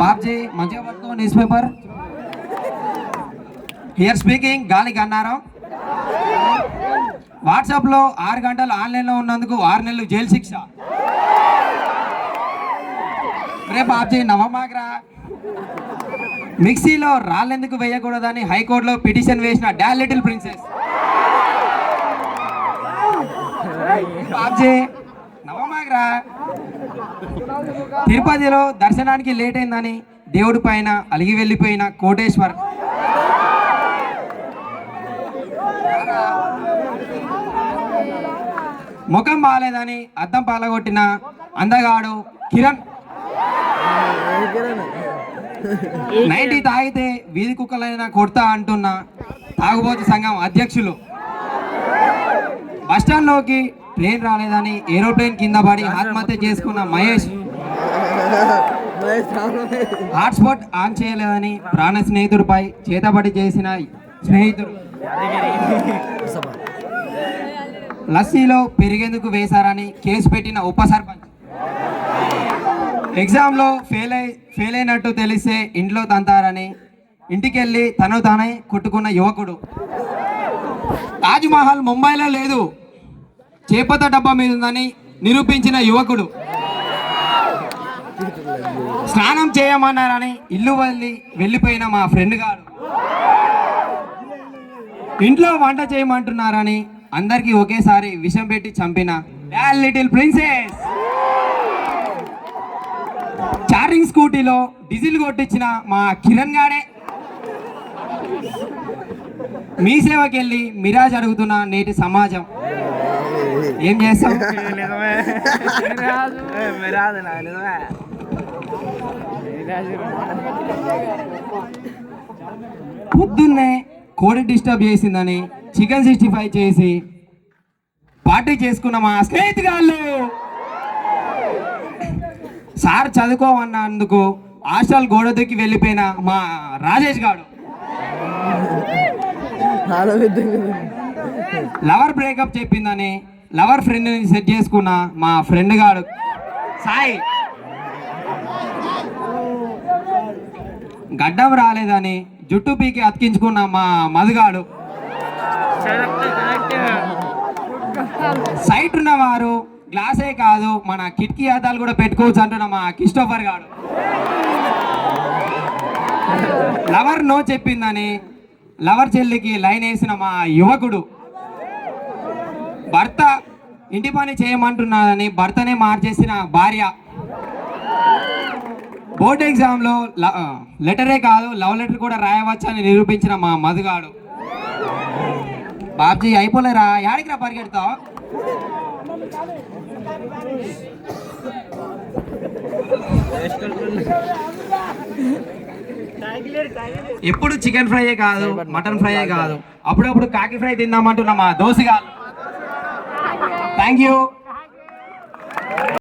బాబ్జీ మంచిగా పట్టుకో news paper. Here speaking గాలి గన్నారావు. వాట్సాప్లో 6 గంటలు ఆన్లైన్లో ఉన్నందుకు 6 నెలలు జైలు శిక్ష. రే బాబ్జీ నవమాగ్రా. మిక్సీలో రాళ్ళెందుకు వేయకూడదని హైకోర్టులో పిటిషన్ వేసిన డాల్ లిటిల్ ప్రిన్సెస్. బాబ్జీ నవమాగ్రా. తిరుపతిలో దర్శనానికి లేట్ అయిందని దేవుడి పైన అలిగి వెళ్ళిపోయిన కోటేశ్వర్. ముఖం బాగాలేదని అద్దం పాలగొట్టిన అందగాడు కిరణ్. 90 తాగితే వీధి కుక్కలైనా కొడతా అంటున్న తాగుబోతు సంఘం అధ్యక్షులు. బస్టాండ్లోకి ట్రైన్ రాలేదని ఏరోప్లేన్ కింద పడి ఆత్మహత్య చేసుకున్న మహేష్. హాట్స్పాట్ ఆన్ చేయలేదని ప్రాణ స్నేహితుడిపై చేతబడి చేసిన స్నేహితుడు. లస్సీలో పెరిగేందుకు వేశారని కేసు పెట్టిన ఉప సర్పంచ్. ఎగ్జామ్లో ఫెయిల్ అయినట్టు తెలిస్తే ఇంట్లో తంతారని ఇంటికెళ్ళి తను తానే కొట్టుకున్న యువకుడు. తాజ్మహల్ ముంబైలో లేదు, చేపత డబ్బా మీద ఉందని నిరూపించిన యువకుడు. స్నానం చేయమన్నారని ఇల్లు వెళ్ళిపోయిన మా ఫ్రెండ్ గారు. ఇంట్లో వంట చేయమంటున్నారని అందరికీ ఒకేసారి విషం పెట్టి చంపిన డాల్ లిటిల్ ప్రిన్సెస్. చార్జింగ్ స్కూటీలో డీజిల్ కొట్టించిన మా కిరణ్ గాడే. మీ సేవకెళ్ళి మిరాజ్ అడుగుతున్న నేటి సమాజం. ఏం చేస్తాం? పొద్దున్నే కోడి డిస్టర్బ్ చేసిందని చికెన్ 65 చేసి పార్టీ చేసుకున్న మా స్నేహితుగాళ్ళు. సార్ చదువుకోమన్నందుకు హాస్టల్ గోడ దూకి వెళ్ళిపోయిన మా రాజేష్ గారు. లవర్ బ్రేకప్ చెప్పిందని లవర్ ఫ్రెండ్ని సెట్ చేసుకున్న మా ఫ్రెండ్ గాడు సాయి. గడ్డం రాలేదని జుట్టు పీకి అతికించుకున్న మా మధుగాడు. సైట్ ఉన్నవారు గ్లాసే కాదు మన కిటికీ అద్దాలు కూడా పెట్టుకోవచ్చు అంటున్న మా క్రిస్టోఫర్ గాడు. లవర్ నో చెప్పిందని లవర్ చెల్లికి లైన్ వేసిన మా యువకుడు. భర్త ఇంటి పని చేయమంటున్నానని భర్తనే మార్చేసిన భార్య. బోర్డ్ ఎగ్జామ్లో లెటరే కాదు లవ్ లెటర్ కూడా రాయవచ్చని నిరూపించిన మా మధుగాడు. బాబ్జీ అయిపోలేరా, యాడికి రా పరిగెడతావు? ఎప్పుడు చికెన్ ఫ్రైయే కాదు మటన్ ఫ్రైయే కాదు అప్పుడప్పుడు కాకి ఫ్రై తిందామంటున్నా మా దోశగా. Thank you.